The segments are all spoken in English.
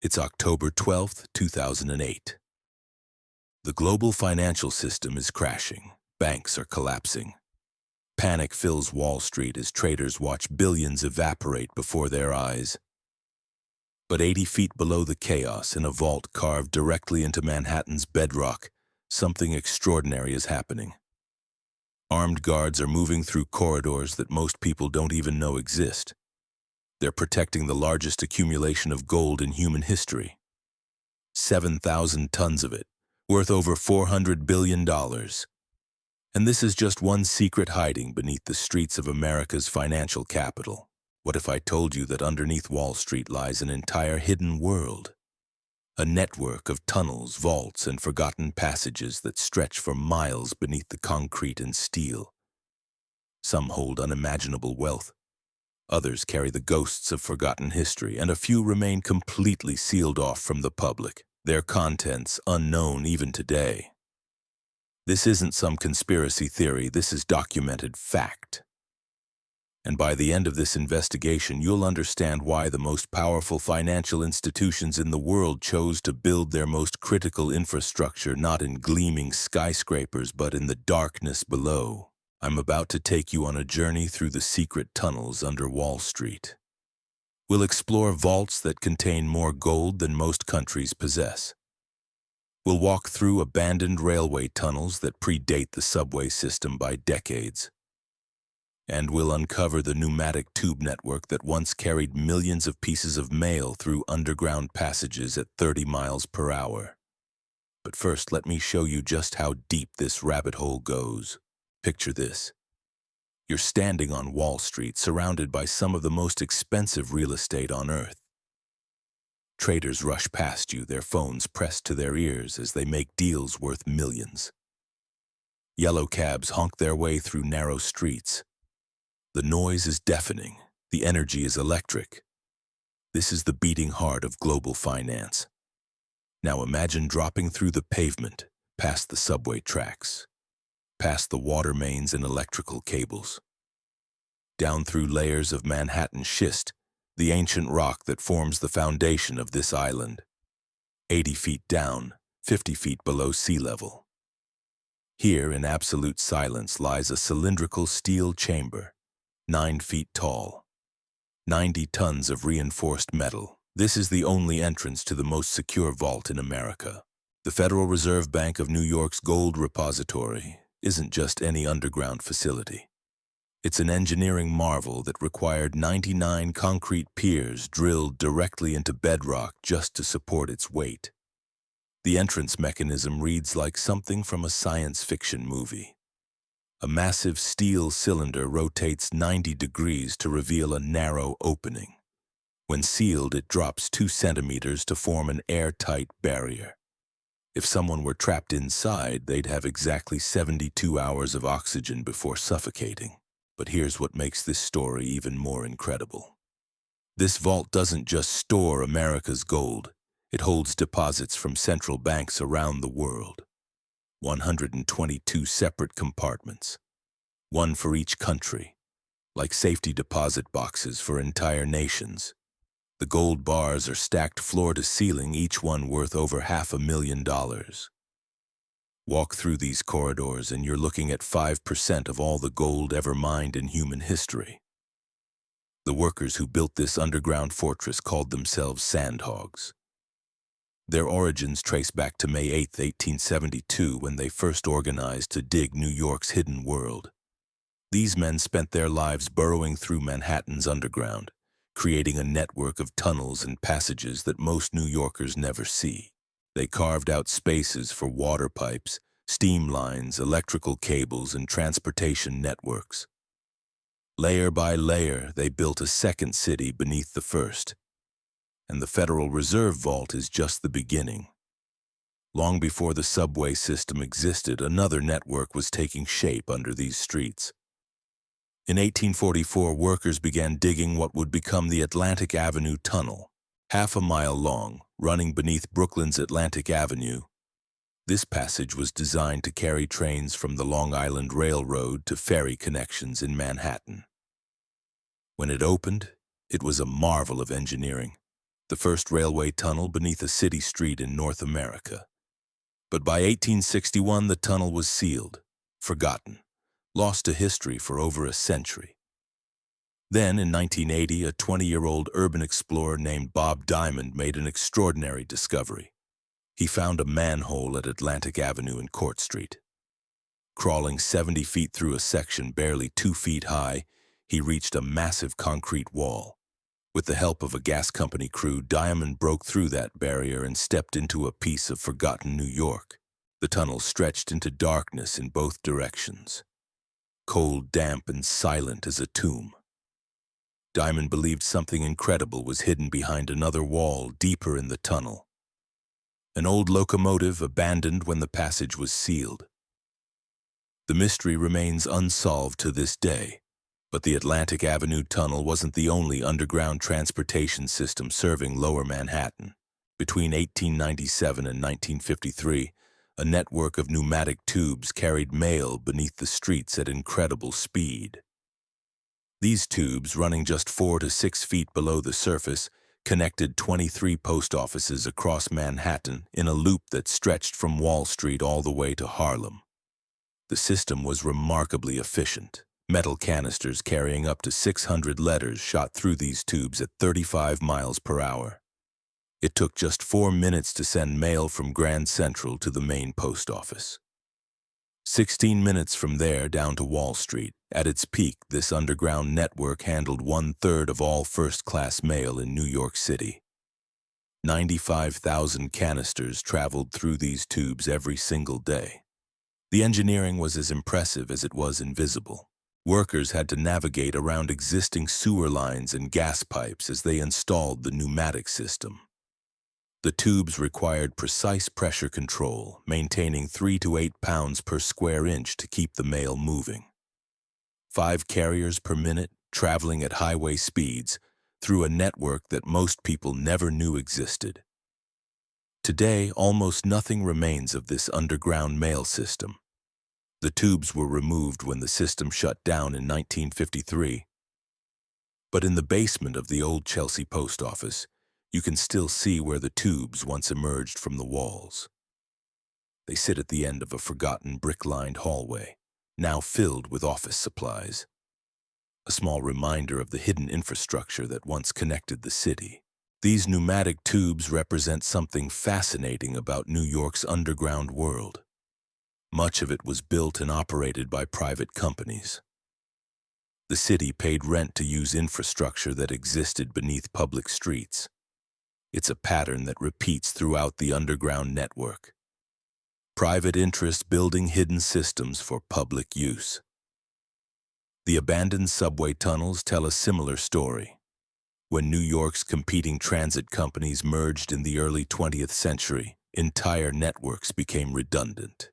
It's October 12th, 2008. The global financial system is crashing. Banks are collapsing. Panic fills Wall Street as traders watch billions evaporate before their eyes. But 80 feet below the chaos, in a vault carved directly into Manhattan's bedrock, something extraordinary is happening. Armed guards are moving through corridors that most people don't even know exist. They're protecting the largest accumulation of gold in human history. 7,000 tons of it, worth over $400 billion. And this is just one secret hiding beneath the streets of America's financial capital. What if I told you that underneath Wall Street lies an entire hidden world? A network of tunnels, vaults, and forgotten passages that stretch for miles beneath the concrete and steel. Some hold unimaginable wealth. Others carry the ghosts of forgotten history, and a few remain completely sealed off from the public, their contents unknown even today. This isn't some conspiracy theory, this is documented fact. And by the end of this investigation, you'll understand why the most powerful financial institutions in the world chose to build their most critical infrastructure not in gleaming skyscrapers but in the darkness below. I'm about to take you on a journey through the secret tunnels under Wall Street. We'll explore vaults that contain more gold than most countries possess. We'll walk through abandoned railway tunnels that predate the subway system by decades. And we'll uncover the pneumatic tube network that once carried millions of pieces of mail through underground passages at 30 miles per hour. But first, let me show you just how deep this rabbit hole goes. Picture this. You're standing on Wall Street, surrounded by some of the most expensive real estate on Earth. Traders rush past you, their phones pressed to their ears as they make deals worth millions. Yellow cabs honk their way through narrow streets. The noise is deafening. The energy is electric. This is the beating heart of global finance. Now imagine dropping through the pavement, past the subway tracks, past the water mains and electrical cables, down through layers of Manhattan schist, the ancient rock that forms the foundation of this island. 80 feet down, 50 feet below sea level. Here, in absolute silence, lies a cylindrical steel chamber, 9 feet tall, 90 tons of reinforced metal. This is the only entrance to the most secure vault in America. The Federal Reserve Bank of New York's gold repository isn't just any underground facility. It's an engineering marvel that required 99 concrete piers drilled directly into bedrock just to support its weight. The entrance mechanism reads like something from a science fiction movie. A massive steel cylinder rotates 90 degrees to reveal a narrow opening. When sealed, it drops 2 centimeters to form an airtight barrier. If someone were trapped inside, they'd have exactly 72 hours of oxygen before suffocating. But here's what makes this story even more incredible. This vault doesn't just store America's gold. It holds deposits from central banks around the world. 122 separate compartments, one for each country, like safety deposit boxes for entire nations. The gold bars are stacked floor to ceiling, each one worth over $500,000. Walk through these corridors and you're looking at 5% of all the gold ever mined in human history. The workers who built this underground fortress called themselves sandhogs. Their origins trace back to May 8, 1872, when they first organized to dig New York's hidden world. These men spent their lives burrowing through Manhattan's underground, creating a network of tunnels and passages that most New Yorkers never see. They carved out spaces for water pipes, steam lines, electrical cables, and transportation networks. Layer by layer, they built a second city beneath the first. And the Federal Reserve Vault is just the beginning. Long before the subway system existed, another network was taking shape under these streets. In 1844, workers began digging what would become the Atlantic Avenue Tunnel, half a mile long, running beneath Brooklyn's Atlantic Avenue. This passage was designed to carry trains from the Long Island Railroad to ferry connections in Manhattan. When it opened, it was a marvel of engineering. the first railway tunnel beneath a city street in North America. But by 1861, the tunnel was sealed, forgotten, lost to history for over a century. Then, in 1980, a 20-year-old urban explorer named Bob Diamond made an extraordinary discovery. He found a manhole at Atlantic Avenue and Court Street. Crawling 70 feet through a section barely 2 feet high, he reached a massive concrete wall. With the help of a gas company crew, Diamond broke through that barrier and stepped into a piece of forgotten New York. The tunnel stretched into darkness in both directions, cold, damp, and silent as a tomb. Diamond believed something incredible was hidden behind another wall deeper in the tunnel. An old locomotive abandoned when the passage was sealed. The mystery remains unsolved to this day, but the Atlantic Avenue Tunnel wasn't the only underground transportation system serving Lower Manhattan. Between 1897 and 1953, a network of pneumatic tubes carried mail beneath the streets at incredible speed. These tubes, running just 4 to 6 feet below the surface, connected 23 post offices across Manhattan in a loop that stretched from Wall Street all the way to Harlem. The system was remarkably efficient. Metal canisters carrying up to 600 letters shot through these tubes at 35 miles per hour. It took just 4 minutes to send mail from Grand Central to the main post office. 16 minutes from there down to Wall Street. At its peak, this underground network handled 1/3 of all first-class mail in New York City. 95,000 canisters traveled through these tubes every single day. The engineering was as impressive as it was invisible. Workers had to navigate around existing sewer lines and gas pipes as they installed the pneumatic system. The tubes required precise pressure control, maintaining 3 to 8 pounds per square inch to keep the mail moving. 5 carriers per minute, traveling at highway speeds, through a network that most people never knew existed. Today, almost nothing remains of this underground mail system. The tubes were removed when the system shut down in 1953. But in the basement of the old Chelsea post office, you can still see where the tubes once emerged from the walls. They sit at the end of a forgotten brick-lined hallway, now filled with office supplies. A small reminder of the hidden infrastructure that once connected the city. These pneumatic tubes represent something fascinating about New York's underground world. Much of it was built and operated by private companies. The city paid rent to use infrastructure that existed beneath public streets. It's a pattern that repeats throughout the underground network. Private interests building hidden systems for public use. The abandoned subway tunnels tell a similar story. When New York's competing transit companies merged in the early 20th century, entire networks became redundant.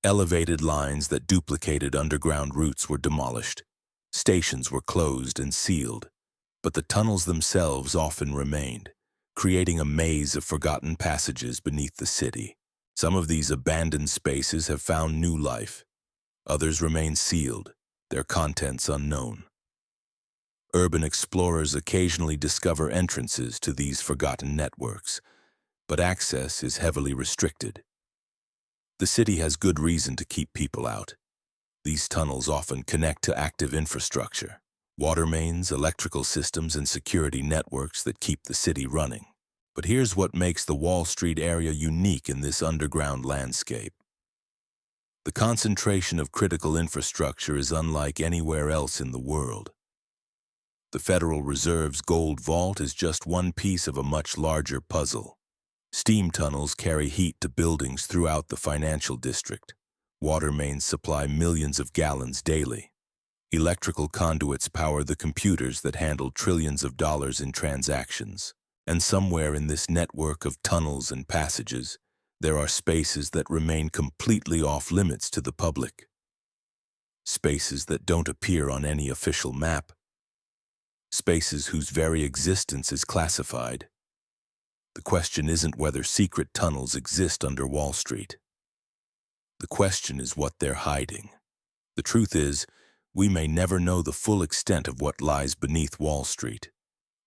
Elevated lines that duplicated underground routes were demolished. Stations were closed and sealed, but the tunnels themselves often remained, creating a maze of forgotten passages beneath the city. Some of these abandoned spaces have found new life. Others remain sealed, their contents unknown. Urban explorers occasionally discover entrances to these forgotten networks, but access is heavily restricted. The city has good reason to keep people out. These tunnels often connect to active infrastructure, water mains, electrical systems, and security networks that keep the city running. But here's what makes the Wall Street area unique in this underground landscape. The concentration of critical infrastructure is unlike anywhere else in the world. The Federal Reserve's gold vault is just one piece of a much larger puzzle. Steam tunnels carry heat to buildings throughout the financial district. Water mains supply millions of gallons daily. Electrical conduits power the computers that handle trillions of dollars in transactions. And somewhere in this network of tunnels and passages, there are spaces that remain completely off limits to the public. Spaces that don't appear on any official map. Spaces whose very existence is classified. The question isn't whether secret tunnels exist under Wall Street. The question is what they're hiding. The truth is, we may never know the full extent of what lies beneath Wall Street.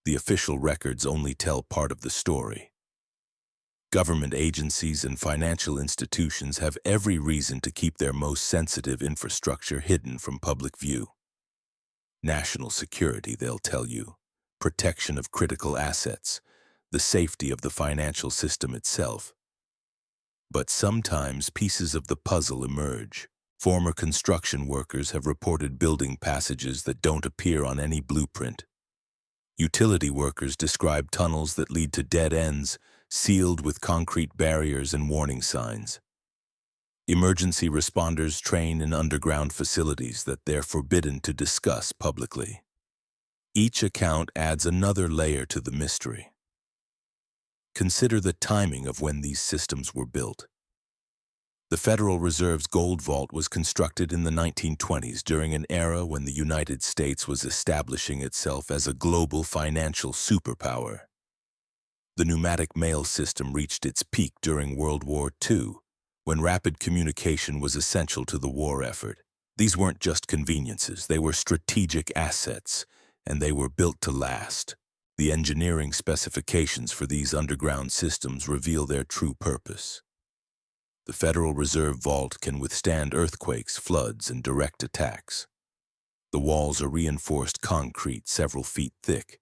The official records only tell part of the story. Government agencies and financial institutions have every reason to keep their most sensitive infrastructure hidden from public view. National security, they'll tell you, protection of critical assets, the safety of the financial system itself. But sometimes pieces of the puzzle emerge. Former construction workers have reported building passages that don't appear on any blueprint. Utility workers describe tunnels that lead to dead ends, sealed with concrete barriers and warning signs. Emergency responders train in underground facilities that they're forbidden to discuss publicly. Each account adds another layer to the mystery. Consider the timing of when these systems were built. The Federal Reserve's gold vault was constructed in the 1920s during an era when the United States was establishing itself as a global financial superpower. The pneumatic mail system reached its peak during World War II, when rapid communication was essential to the war effort. These weren't just conveniences, they were strategic assets, and they were built to last. The engineering specifications for these underground systems reveal their true purpose. The Federal Reserve Vault can withstand earthquakes, floods, and direct attacks. The walls are reinforced concrete several feet thick.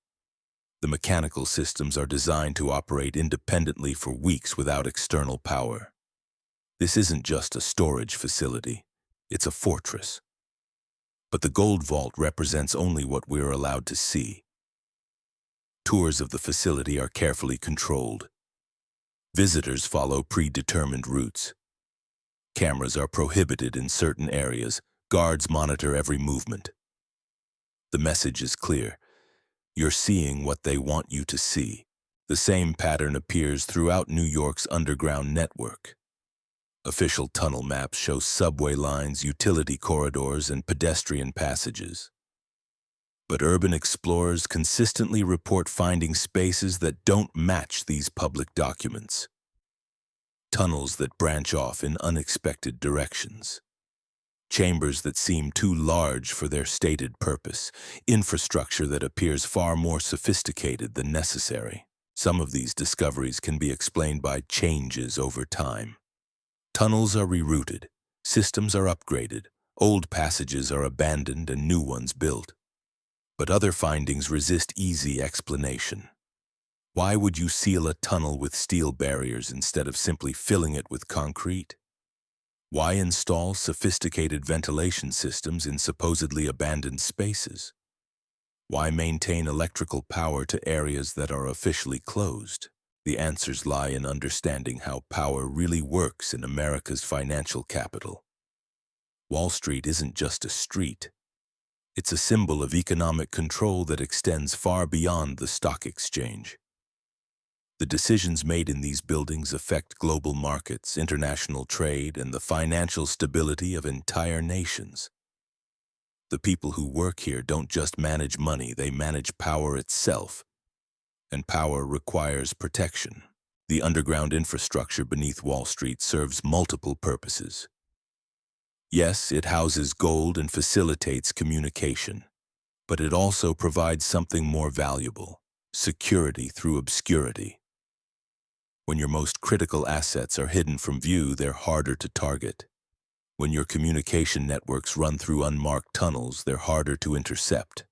The mechanical systems are designed to operate independently for weeks without external power. This isn't just a storage facility, it's a fortress. But the gold vault represents only what we're allowed to see. Tours of the facility are carefully controlled. Visitors follow predetermined routes. Cameras are prohibited in certain areas. Guards monitor every movement. The message is clear. You're seeing what they want you to see. The same pattern appears throughout New York's underground network. Official tunnel maps show subway lines, utility corridors, and pedestrian passages. But urban explorers consistently report finding spaces that don't match these public documents. Tunnels that branch off in unexpected directions. Chambers that seem too large for their stated purpose. Infrastructure that appears far more sophisticated than necessary. Some of these discoveries can be explained by changes over time. Tunnels are rerouted, systems are upgraded, old passages are abandoned and new ones built. But other findings resist easy explanation. Why would you seal a tunnel with steel barriers instead of simply filling it with concrete? Why install sophisticated ventilation systems in supposedly abandoned spaces? Why maintain electrical power to areas that are officially closed? The answers lie in understanding how power really works in America's financial capital. Wall Street isn't just a street. It's a symbol of economic control that extends far beyond the stock exchange. The decisions made in these buildings affect global markets, international trade, and the financial stability of entire nations. The people who work here don't just manage money, they manage power itself. And power requires protection. The underground infrastructure beneath Wall Street serves multiple purposes. Yes, it houses gold and facilitates communication, but it also provides something more valuable: security through obscurity. When your most critical assets are hidden from view, they're harder to target. When your communication networks run through unmarked tunnels, they're harder to intercept.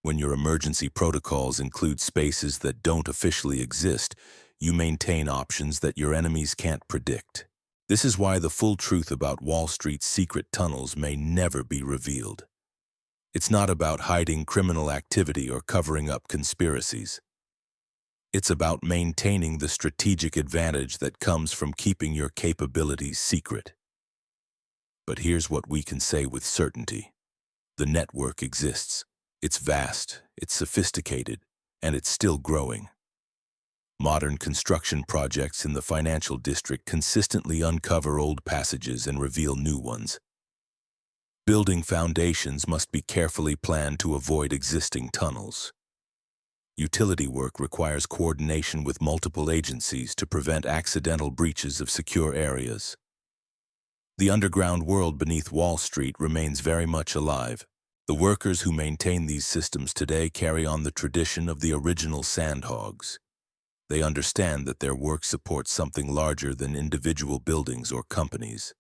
When your emergency protocols include spaces that don't officially exist, you maintain options that your enemies can't predict. This is why the full truth about Wall Street's secret tunnels may never be revealed. It's not about hiding criminal activity or covering up conspiracies. It's about maintaining the strategic advantage that comes from keeping your capabilities secret. But here's what we can say with certainty. The network exists. It's vast, it's sophisticated, and it's still growing. Modern construction projects in the financial district consistently uncover old passages and reveal new ones. Building foundations must be carefully planned to avoid existing tunnels. Utility work requires coordination with multiple agencies to prevent accidental breaches of secure areas. The underground world beneath Wall Street remains very much alive, The workers who maintain these systems today carry on the tradition of the original sandhogs. They understand that their work supports something larger than individual buildings or companies.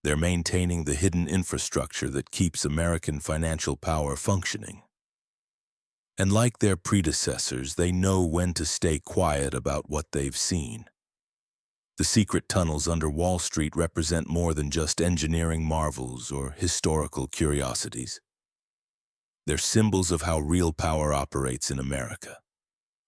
They're maintaining the hidden infrastructure that keeps American financial power functioning. And like their predecessors, they know when to stay quiet about what they've seen. The secret tunnels under Wall Street represent more than just engineering marvels or historical curiosities. They're symbols of how real power operates in America.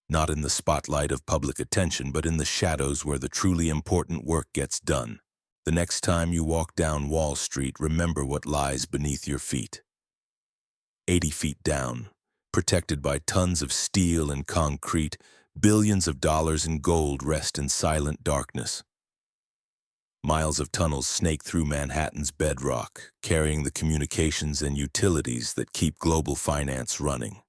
Not in the spotlight of public attention, but in the shadows where the truly important work gets done. The next time you walk down Wall Street, remember what lies beneath your feet. 80 feet down, protected by tons of steel and concrete, billions of dollars in gold rest in silent darkness. Miles of tunnels snake through Manhattan's bedrock, carrying the communications and utilities that keep global finance running.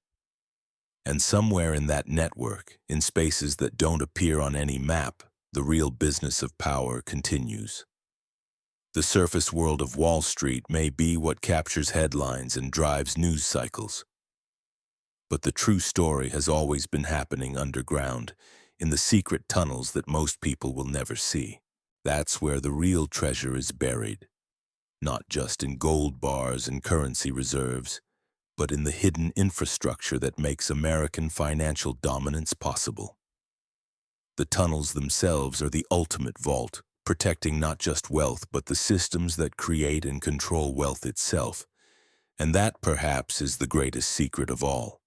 And somewhere in that network, in spaces that don't appear on any map, the real business of power continues. The surface world of Wall Street may be what captures headlines and drives news cycles. But the true story has always been happening underground, in the secret tunnels that most people will never see. That's where the real treasure is buried, not just in gold bars and currency reserves, but in the hidden infrastructure that makes American financial dominance possible. The tunnels themselves are the ultimate vault, protecting not just wealth but the systems that create and control wealth itself. And that, perhaps, is the greatest secret of all.